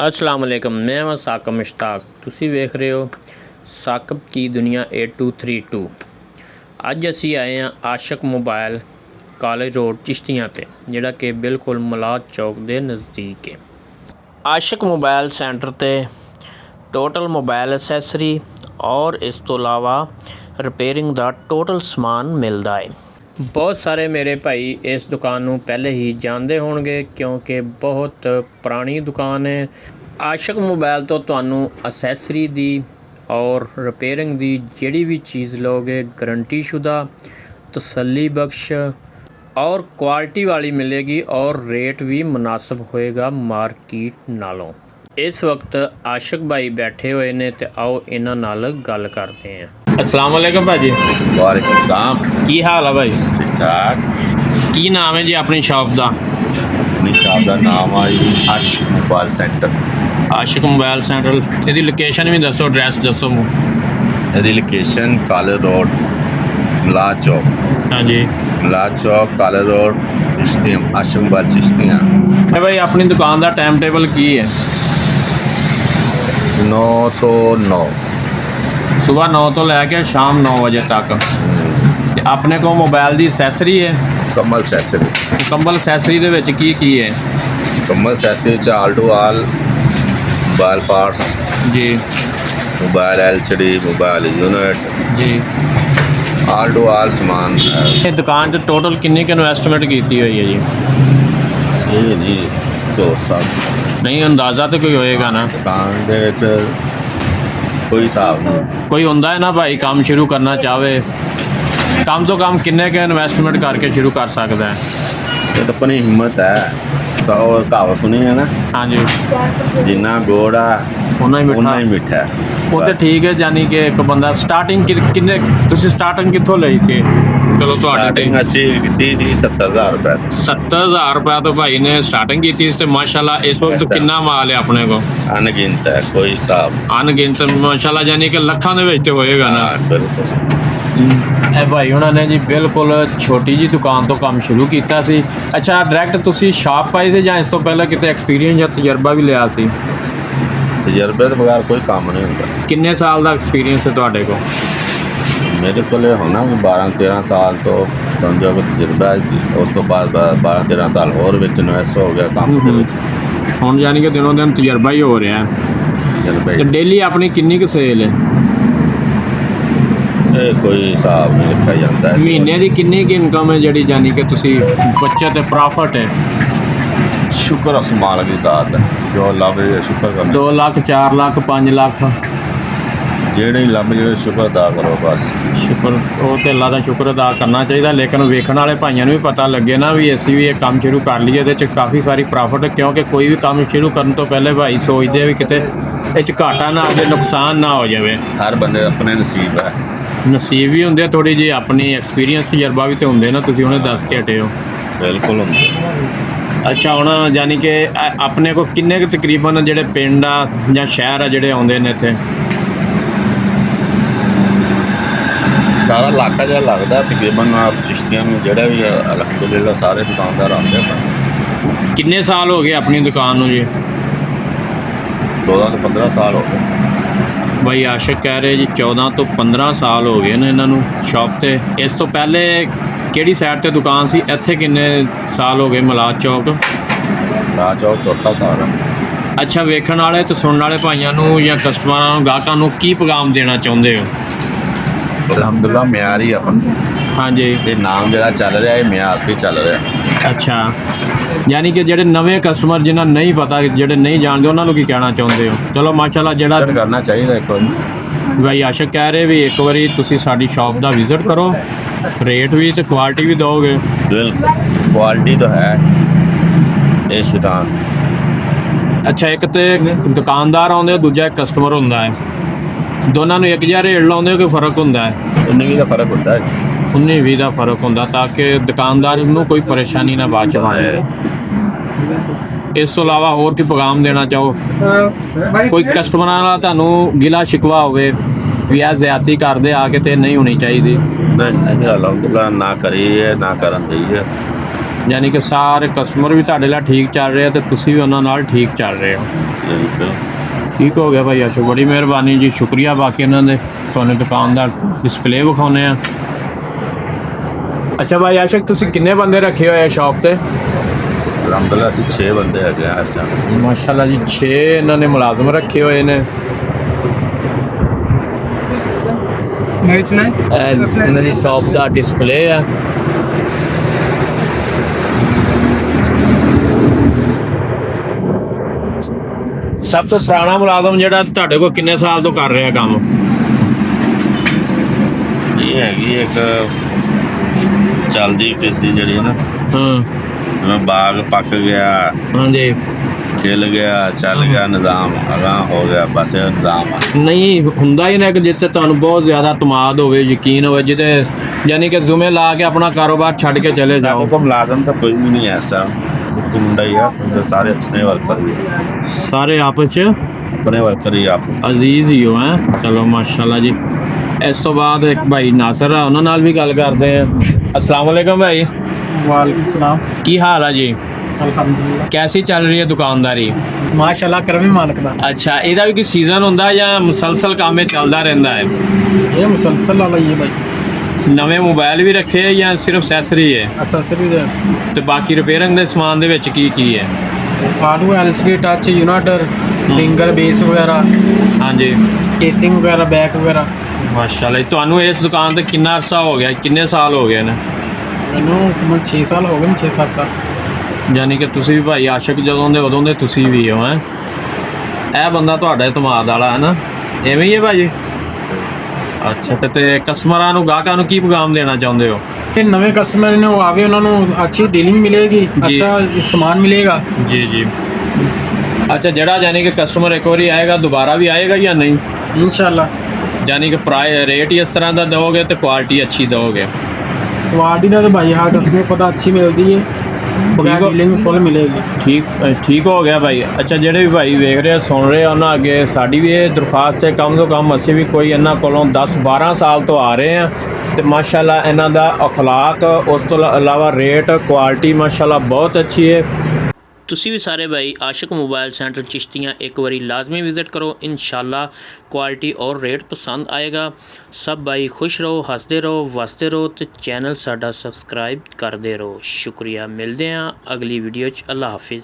अस्सलाम वालेकुम, मैं हाँ साकब मुश्ताक। तुसी वेख रहे हो साकब की दुनिया 8232। ਅੱਜ ਅਸੀਂ ਆਏ ਹਾਂ ਆਸ਼ਕ ਮੋਬਾਈਲ ਕਾਲਜ ਰੋਡ ਚਿਸ਼ਤੀਆਂ ਤੇ, ਜਿਹੜਾ ਕਿ ਬਿਲਕੁਲ ਮਲਾਦ ਚੌਕ ਦੇ ਨਜ਼ਦੀਕ ਹੈ। ਆਸ਼ਕ ਮੋਬਾਈਲ ਸੈਂਟਰ ਤੇ ਟੋਟਲ ਮੋਬਾਈਲ ਐਸੈਸਰੀ ਔਰ ਇਸ ਤੋਂ ਇਲਾਵਾ ਰਿਪੇਅਰਿੰਗ ਦਾ ਟੋਟਲ ਸਮਾਨ ਮਿਲਦਾ ਹੈ। ਬਹੁਤ ਸਾਰੇ ਮੇਰੇ ਭਾਈ ਇਸ ਦੁਕਾਨ ਨੂੰ ਪਹਿਲੇ ਹੀ ਜਾਣਦੇ ਹੋਣਗੇ ਕਿਉਂਕਿ ਬਹੁਤ ਪੁਰਾਣੀ ਦੁਕਾਨ ਹੈ। ਆਸ਼ਕ ਮੋਬਾਈਲ ਤੋਂ ਤੁਹਾਨੂੰ ਅਸੈਸਰੀ ਦੀ और रिपेयरिंग दी जिहड़ी भी चीज़ लोगे गारंटी शुदा तसल्ली बख्श और क्वालिटी वाली मिलेगी और रेट भी मुनासिब होएगा मार्केट नालों। इस वक्त आशिक भाई बैठे हुए ने ते आओ इन्हां नाल गल करते हैं। अस्सलाम वालेकुम भाजी। वालेकुम सलाम। की हाल है भाई? ठीक ठाक। की नाम है जी अपनी शॉप का? अपनी शॉप का नाम है जी आशिक मोबाइल सेंटर। आशिक मोबाइल सेंटर, इसकी लोकेशन भी दसो, एड्रैस दसो। यदि लोकेशन काले रोड मलाद चौक। हाँ जी, मलाद चौक काले रोड चिश्तियाँ, आशिक मोबाइल चिश्तियाँ। भाई अपनी दुकान का टाइम टेबल की है? 909 सुबह 9 तो लैके शाम 9 बजे तक। ते अपने को मोबाइल की असैसरी है? मुकम्मल सैसरी। मुकम्मल असैसरी दे विच की है? मुकम्मल accessory all to all mobile parts जी, मोबाइल LCD मोबाइल यूनिट जी। आल टू आल समान है। ये दुकान 'ਚ टोटल किन्नी क इन्वेस्टमेंट की हुई है जी? ये नहीं 100 साल नहीं, अंदाज़ा तो कोई होएगा ना? दुकान दे विच कोई हिसाब नहीं। कोई हुंदा है ना भाई काम शुरू करना चाहे, कम तो कम किन्ने क इन्वेस्टमेंट करके शुरू कर सकता है? ये तो अपनी हिम्मत है। सौ कहावत सुनी है ना? हाँ जी। जिन्ना गुड़ है उन्ना ही उन्ना ही मिठा। मिठा है। वो तो ठीक है, यानी कि एक बंदा स्टार्टिंग किन्ने तुसी स्टार्टिंग कित्थों ਲਈ ਸੀ? चलो स्टार्टिंग ਅਸੀਂ ਕੀਤੀ ਜੀ 70000 रुपए। 70000 रुपया तो भाई ने स्टार्टिंग की थी। माशाल्लाह इस वक्त कितना माल है अपने को? अनगिनत है, कोई हिसाब। अनगिनत माशाल्लाह, यानी कि ਲੱਖਾਂ ਦੇ ਵਿੱਚ ਹੋਏਗਾ ਨਾ? बिल्कुल। ਇਹ ਭਾਈ ਉਹਨਾਂ ਨੇ ਜੀ ਬਿਲਕੁਲ ਛੋਟੀ ਜੀ ਦੁਕਾਨ ਤੋਂ ਕੰਮ ਸ਼ੁਰੂ ਕੀਤਾ ਸੀ। ਅੱਛਾ, ਡਾਇਰੈਕਟ ਤੁਸੀਂ ਸ਼ਾਪ ਪਾਈ ਸੀ ਜਾਂ ਇਸ ਤੋਂ ਪਹਿਲਾਂ ਕਿਤੇ ਐਕਸਪੀਰੀਅੰਸ ਜਾਂ ਤਜਰਬਾ ਵੀ ਲਿਆ ਸੀ? ਤਜਰਬੇ ਤੋਂ ਬਗੈਰ ਕੋਈ ਕੰਮ ਨਹੀਂ ਹੁੰਦਾ। ਕਿੰਨੇ ਸਾਲ ਦਾ ਐਕਸਪੀਰੀਅੰਸ ਹੈ ਤੁਹਾਡੇ ਕੋਲ? ਮੇਰੇ ਕੋਲ ਹੋਣਾ ਵੀ 12-13 ਸਾਲ ਤੋਂ ਸਮਝੋ ਕਿ ਤਜਰਬਾ ਸੀ। ਉਸ ਤੋਂ ਬਾਅਦ 12-13 ਸਾਲ ਹੋਰ ਵਿੱਚ ਇਨਵੈਸਟ ਹੋ ਗਿਆ ਕੰਮ ਦੇ ਵਿੱਚ। ਹੁਣ ਯਾਨੀ ਕਿ ਦਿਨੋਂ ਦਿਨ ਤਜਰਬਾ ਹੀ ਹੋ ਰਿਹਾ। ਤਜਰਬਾ ਤੇ ਡੇਲੀ ਆਪਣੀ ਕਿੰਨੀ ਕੁ ਸੇਲ ਹੈ? ਇਹ ਕੋਈ ਹਿਸਾਬ ਨਹੀਂ ਰੱਖਿਆ ਜਾਂਦਾ। ਮਹੀਨੇ ਦੀ ਕਿੰਨੀ ਕੁ ਇਨਕਮ ਹੈ ਜਿਹੜੀ ਯਾਨੀ ਕਿ ਤੁਸੀਂ ਬੱਚਤ ਤੇ ਪ੍ਰੋਫਿਟ ਹੈ? ਸ਼ੁਕਰ ਉਸ ਮਾਲਕ ਦੀ ਦਾਤ ਹੈ, ਜੋ ਲੱਭ ਜੇ ਸ਼ੁਕਰ ਕਰਨਾ। 2 ਲੱਖ 4 ਲੱਖ 5 ਲੱਖ ਜਿਹੜੇ ਲੱਭ ਜੇ ਸ਼ੁਕਰ ਅਦਾ ਕਰੋ ਬਸ। ਸ਼ੁਕਰ, ਉਹ ਤੇ ਅੱਲਾ ਦਾ ਸ਼ੁਕਰ ਅਦਾ ਕਰਨਾ ਚਾਹੀਦਾ। ਲੇਕਿਨ ਵੇਖਣ ਵਾਲੇ ਭਾਈਆਂ ਨੂੰ ਵੀ ਪਤਾ ਲੱਗੇ ਨਾ ਵੀ ਅਸੀਂ ਵੀ ਇਹ ਕੰਮ ਸ਼ੁਰੂ ਕਰ ਲਈਏ, ਇਹਦੇ 'ਚ ਕਾਫੀ ਸਾਰੀ ਪ੍ਰੋਫਿਟ। ਕਿਉਂਕਿ ਕੋਈ ਵੀ ਕੰਮ ਸ਼ੁਰੂ ਕਰਨ ਤੋਂ ਪਹਿਲੇ ਭਾਈ ਸੋਚਦੇ ਆ ਵੀ ਕਿਤੇ ਇਹ 'ਚ ਘਾਟਾ ਨਾ ਆਵੇ, ਨੁਕਸਾਨ ਨਾ ਹੋ ਜਾਵੇ। ਹਰ ਬੰਦੇ ਦਾ ਆਪਣੇ ਨਸੀਬ ਹੈ। ਨਸੀਬ ਵੀ ਹੁੰਦੇ ਥੋੜ੍ਹੀ ਜਿਹੀ, ਆਪਣੀ ਐਕਸਪੀਰੀਅੰਸ ਤਜਰਬਾ ਵੀ ਤਾਂ ਹੁੰਦੇ ਨਾ, ਤੁਸੀਂ ਉਹਨੇ ਦੱਸ ਕੇ ਹਟੇ ਹੋ। ਬਿਲਕੁਲ ਹੁੰਦੇ। ਅੱਛਾ, ਹੁਣ ਯਾਨੀ ਕਿ ਆਪਣੇ ਕੋਲ ਕਿੰਨੇ ਕੁ ਤਕਰੀਬਨ ਜਿਹੜੇ ਪਿੰਡ ਆ ਜਾਂ ਸ਼ਹਿਰ ਆ ਜਿਹੜੇ ਆਉਂਦੇ ਨੇ ਇੱਥੇ? ਸਾਰਾ ਇਲਾਕਾ ਜਿਹੜਾ ਲੱਗਦਾ ਤਕਰੀਬਨ ਚਿਸ਼ਤੀਆਂ ਨੂੰ ਜਿਹੜਾ ਵੀ ਅਲਹਮਦੁਲਿਲਾ ਸਾਰੇ ਦੁਕਾਨਦਾਰ ਆਉਂਦੇ ਆ। ਕਿੰਨੇ ਸਾਲ ਹੋ ਗਏ ਆਪਣੀ ਦੁਕਾਨ ਨੂੰ ਜੀ? 14 ਤੋਂ 15 ਸਾਲ ਹੋ ਗਏ। ਬਾਈ ਆਸ਼ਿਕ ਕਹਿ ਰਹੇ ਜੀ 14 ਤੋਂ 15 ਸਾਲ ਹੋ ਗਏ ਨੇ ਇਹਨਾਂ ਨੂੰ ਸ਼ਾਪ ਤੇ। ਇਸ ਤੋਂ ਪਹਿਲੇ ਕਿਹੜੀ ਸਾਈਡ ਤੇ ਦੁਕਾਨ ਸੀ? ਇੱਥੇ ਕਿੰਨੇ ਸਾਲ ਹੋ ਗਏ? ਮਲਾਦ ਚੌਕ। ਮਲਾਦ ਚੌਕ ਚੌਥਾ ਸਾਲ ਹੈ। ਅੱਛਾ, ਵੇਖਣ ਵਾਲੇ ਤੇ ਸੁਣਨ ਵਾਲੇ ਭਾਈਆਂ ਨੂੰ ਜਾਂ ਕਸਟਮਰਾਂ ਨੂੰ, ਗਾਹਕਾਂ ਨੂੰ ਕੀ ਪੈਗਾਮ ਦੇਣਾ ਚਾਹੁੰਦੇ ਹੋ? ਅਲਹਮਦੁਲਿਲਾ ਮਿਆਰ ਹੀ ਆਪਣਾ। ਹਾਂਜੀ। ਤੇ ਨਾਮ ਜਿਹੜਾ ਚੱਲ ਰਿਹਾ ਇਹ ਮਿਆਰ ਸੀ ਚੱਲ ਰਿਹਾ। ਅੱਛਾ, ਯਾਨੀ ਕਿ ਜਿਹੜੇ ਨਵੇਂ ਕਸਟਮਰ ਜਿਨ੍ਹਾਂ ਨੂੰ ਨਹੀਂ ਪਤਾ, ਜਿਹੜੇ ਨਹੀਂ ਜਾਣਦੇ, ਉਹਨਾਂ ਨੂੰ ਕੀ ਕਹਿਣਾ ਚਾਹੁੰਦੇ ਹੋ? ਚਲੋ ਮਾਸ਼ਾਅੱਲਾ, ਜਿਹੜਾ ਕਰਨਾ ਚਾਹੀਦਾ ਇੱਕ ਵਾਰੀ। ਭਾਈ ਆਸ਼ਿਕ ਕਹਿ ਰਹੇ ਵੀ ਇੱਕ ਵਾਰੀ ਤੁਸੀਂ ਸਾਡੀ ਸ਼ਾਪ ਦਾ ਵਿਜ਼ਿਟ ਕਰੋ, ਰੇਟ ਵੀ ਤੇ ਕੁਆਲਿਟੀ ਵੀ ਦਿਓਗੇ। ਬਿਲਕੁਲ ਕੁਆਲਿਟੀ ਤਾਂ ਹੈ ਇਹ ਸ਼ੈਤਾਨ। ਅੱਛਾ, ਇੱਕ ਤੇ ਦੁਕਾਨਦਾਰ ਆਉਂਦੇ, ਦੂਜਾ ਇੱਕ ਕਸਟਮਰ ਹੁੰਦਾ ਹੈ। ਦੋਨਾਂ ਨੂੰ ਇੱਕ ਜਿਹਾ ਰੇਟ ਲਾਉਂਦੇ ਹੋ ਕਿ ਫਰਕ ਹੁੰਦਾ ਹੈ? 19 ਦਾ ਫਰਕ ਹੁੰਦਾ ਹੈ। 19-20 ਦਾ ਫਰਕ ਹੁੰਦਾ, ਤਾਂ ਕਿ ਦੁਕਾਨਦਾਰ ਨੂੰ ਕੋਈ ਪਰੇਸ਼ਾਨੀ ਨਾ ਬਾਅਦ 'ਚ ਆਏ। ਇਸ ਤੋਂ ਇਲਾਵਾ ਹੋਰ ਕੀ ਪੈਗਾਮ ਦੇਣਾ ਚਾਹੋ? ਕੋਈ ਕਸਟਮਰਾਂ ਨਾਲ ਤੁਹਾਨੂੰ ਗਿਲਾ ਸ਼ਿਕਵਾ ਹੋਵੇ ਵੀ ਇਹ ਜ਼ਿਆਦਤੀ ਕਰਦੇ ਆ ਕੇ ਤੇ ਨਹੀਂ ਹੋਣੀ ਚਾਹੀਦੀ? ਨਹੀਂ, ਅਲਹਮਦੁਲਿਲਾ ਨਾ ਕਰੀਏ ਨਾ ਕਰਨ ਦਈਏ। ਯਾਨੀ ਕਿ ਸਾਰੇ ਕਸਟਮਰ ਵੀ ਤੁਹਾਡੇ ਨਾਲ ਠੀਕ ਚੱਲ ਰਹੇ ਆ ਤੇ ਤੁਸੀਂ ਵੀ ਉਹਨਾਂ ਨਾਲ ਠੀਕ ਚੱਲ ਰਹੇ ਹੋ। ਬਿਲਕੁਲ। ਠੀਕ ਹੋ ਗਿਆ ਭਾਈ ਆਸ਼ਕ, ਬੜੀ ਮਿਹਰਬਾਨੀ ਜੀ, ਸ਼ੁਕਰੀਆ। ਬਾਕੀ ਇਹਨਾਂ ਦੇ ਤੁਹਾਨੂੰ ਦੁਕਾਨ ਦਾ ਡਿਸਪਲੇ ਵਿਖਾਉਂਦੇ ਆ। ਅੱਛਾ ਭਾਈ ਆਸ਼ਕ, ਤੁਸੀਂ ਕਿੰਨੇ ਬੰਦੇ ਰੱਖੇ ਹੋਏ ਆ ਸ਼ਾਪ ਤੇ? ਅਲਹਮਦੁਲਿਲਾ ਅਸੀਂ 6 ਬੰਦੇ ਹੈਗੇ ਆ ਇਸ ਟਾਈਮ। ਮਾਸ਼ਾਅੱਲਾ ਜੀ, 6 ਇਹਨਾਂ ਨੇ ਮੁਲਾਜ਼ਮ ਰੱਖੇ ਹੋਏ ਨੇ। ਇਹਨਾਂ ਦੀ ਸ਼ਾਪ ਦਾ ਡਿਸਪਲੇ ਆ। ਸਭ ਤੋਂ ਪੁਰਾਣਾ ਮੁਲਾਜ਼ਮ ਜਿਹੜਾ ਤੁਹਾਡੇ ਕੋਲ ਕਿੰਨੇ ਸਾਲ ਤੋਂ ਕਰ ਰਿਹਾ ਕੰਮ? ਇਹ ਹੈਗੀ ਇੱਕ ਚੱਲਦੀ ਫਿਰਦੀ ਜਿਹੜੀ ਨਾ, ਹਾਂ ਜਿਵੇਂ ਬਾਗ ਪੱਕ ਗਿਆ, ਹਾਂਜੀ, ਖਿਲ ਗਿਆ, ਚੱਲ ਗਿਆ, ਨਿਜ਼ਾਮ ਅਗਾਂਹ ਹੋ ਗਿਆ, ਬਸ ਇਹ ਨਿਜ਼ਾਮ ਆ। ਨਹੀਂ ਹੁੰਦਾ ਹੀ ਨਾ ਕਿ ਜਿੱਥੇ ਤੁਹਾਨੂੰ ਬਹੁਤ ਜ਼ਿਆਦਾ ਤਮਾਦ ਹੋਵੇ, ਯਕੀਨ ਹੋਵੇ, ਜਿਹਦੇ ਯਾਨੀ ਕਿ ਜ਼ੁਮੇ ਲਾ ਕੇ ਆਪਣਾ ਕਾਰੋਬਾਰ ਛੱਡ ਕੇ ਚਲੇ ਜਾਓ। ਸਾਡੇ ਕੋਲ ਮੁਲਾਜ਼ਮ ਤਾਂ ਕੋਈ ਵੀ ਨਹੀਂ ਹੈ ਇਸ ਟਾਈਮ, ਇੱਕ ਮੁੰਡਾ ਹੀ ਆ ਤੇ ਸਾਰੇ ਆਪਣੇ ਵਰਕਰ ਹੀ ਆ। ਸਾਰੇ ਆਪਸ 'ਚ ਆਪਣੇ ਵਰਕਰ ਹੀ ਆਪ ਅਜ਼ੀਜ਼ ਹੀ ਹੋ ਹੈ। ਚਲੋ ਮਾਸ਼ਾਅੱਲਾ ਜੀ। ਇਸ ਤੋਂ ਬਾਅਦ ਇੱਕ ਭਾਈ ਨਾਸਰ ਆ, ਉਹਨਾਂ ਨਾਲ ਵੀ ਗੱਲ ਕਰਦੇ ਆ। अस्सलाम वालेकुम भाई। वालेकुम सलाम। की हाल है जी? अल्हम्दुलिल्लाह कैसी चल रही है दुकानदारी? माशाल्लाह करमी मालिक दा। अच्छा, ਇਹਦਾ ਵੀ ਕੋਈ ਸੀਜ਼ਨ ਹੁੰਦਾ ਜਾਂ ਮੁਸਲਸਲ ਕੰਮ ਇਹ ਚੱਲਦਾ ਰਹਿੰਦਾ ਹੈ? ये मुसलसल वाला ये भाई ਨਵੇਂ ਮੋਬਾਈਲ ਵੀ ਰੱਖੇ ਆ ਜਾਂ ਸਿਰਫ ਐਕਸੈਸਰੀ ਹੈ? अससरी दे ਤੇ ਬਾਕੀ ਰਿਪੇਅਰਿੰਗ ਦੇ ਸਮਾਨ ਦੇ ਵਿੱਚ ਕੀ ਕੀ ਹੈ? हार्डवेयर एलसीडी टच यूनाइटर फिंगर बेस वगैरह ਹਾਂਜੀ केसिंग वगैरह बैक वगैरह। ਮਾਸ਼ਾਅੱਲਾ ਜੀ। ਤੁਹਾਨੂੰ ਇਸ ਦੁਕਾਨ ਤੇ ਕਿੰਨਾ ਅਰਸਾ ਹੋ ਗਿਆ, ਕਿੰਨੇ ਸਾਲ ਹੋ ਗਏ ਨੇ? मैनू 6 साल हो गए, 6-7 साल। ਯਾਨੀ ਕਿ ਤੁਸੀਂ ਵੀ ਭਾਈ ਆਸ਼ਕ ਜਦੋਂ ਦੇ ਉਦੋਂ ਦੇ ਤੁਸੀਂ ਵੀ ਹੋ ਹੈ। ਇਹ ਬੰਦਾ ਤੁਹਾਡਾ ਇਤਮਾਦ ਵਾਲਾ ਹੈ ਨਾ, ਐਵੇਂ ਹੀ ਹੈ ਭਾਜੀ? ਅੱਛਾ, ਤੇ ਕਸਟਮਰਾਂ ਨੂੰ, ਗਾਹਕਾਂ ਨੂੰ ਕੀ ਪੈਗਾਮ ਦੇਣਾ ਚਾਹੁੰਦੇ ਹੋ? ये नवे कस्टमर ने वो आवे, उन्होंने अच्छी डीलिंग मिलेगी, अच्छा सामान मिलेगा। ਜੀ ਜੀ। ਅੱਛਾ, ਜਿਹੜਾ ਯਾਨੀ ਕਿ ਕਸਟਮਰ ਇੱਕ ਵਾਰੀ ਆਏਗਾ ਦੁਬਾਰਾ ਵੀ ਆਏਗਾ ਜਾਂ ਨਹੀਂ? इंशाल्लाह ਯਾਨੀ ਕਿ ਪ੍ਰਾਈਸ ਰੇਟ ਹੀ ਇਸ ਤਰ੍ਹਾਂ ਦਾ ਦਿਓਗੇ ਤੇ ਕੁਆਲਿਟੀ ਅੱਛੀ ਦਿਓਗੇ? क्वालिटी का तो भाई हर कंपनी को पता अच्छी मिलती है, बगैर डीलिंग फुल मिलेगी। ਠੀਕ ਹੋ ਗਿਆ ਭਾਈ। ਅੱਛਾ, ਜਿਹੜੇ ਵੀ ਭਾਈ ਵੇਖ ਰਹੇ ਆ, ਸੁਣ ਰਹੇ ਆ, ਉਹਨਾਂ ਅੱਗੇ ਸਾਡੀ ਵੀ ਇਹ ਦਰਖਾਸਤ ਹੈ, ਕਮ ਤੋਂ ਕਮ ਅਸੀਂ ਵੀ ਕੋਈ ਇਹਨਾਂ ਕੋਲੋਂ 10-12 ਸਾਲ ਤੋਂ ਆ ਰਹੇ ਆ ਤੇ ਮਾਸ਼ਾਅੱਲਾ ਇਹਨਾਂ ਦਾ ਅਖਲਾਕ, ਉਸ ਤੋਂ ਇਲਾਵਾ ਰੇਟ, ਕੁਆਲਿਟੀ ਮਾਸ਼ਾਅੱਲਾ ਬਹੁਤ ਅੱਛੀ ਹੈ। ਤੁਸੀਂ ਵੀ ਸਾਰੇ ਭਾਈ ਆਸ਼ਕ ਮੋਬਾਈਲ ਸੈਂਟਰ ਚਿਸ਼ਤੀਆਂ ਇੱਕ ਵਾਰੀ ਲਾਜ਼ਮੀ ਵਿਜ਼ਿਟ ਕਰੋ। ਇਨਸ਼ਾਅੱਲਾ ਕੁਆਲਿਟੀ ਔਰ ਰੇਟ ਪਸੰਦ ਆਏਗਾ। ਸਭ ਭਾਈ ਖੁਸ਼ ਰਹੋ, ਹੱਸਦੇ ਰਹੋ, ਵਸਦੇ ਰਹੋ ਤੇ ਚੈਨਲ ਸਾਡਾ ਸਬਸਕ੍ਰਾਈਬ ਕਰਦੇ ਰਹੋ। ਸ਼ੁਕਰੀਆ। ਮਿਲਦੇ ਹਾਂ ਅਗਲੀ ਵੀਡੀਓ 'ਚ। ਅੱਲਾ ਹਾਫਿਜ਼।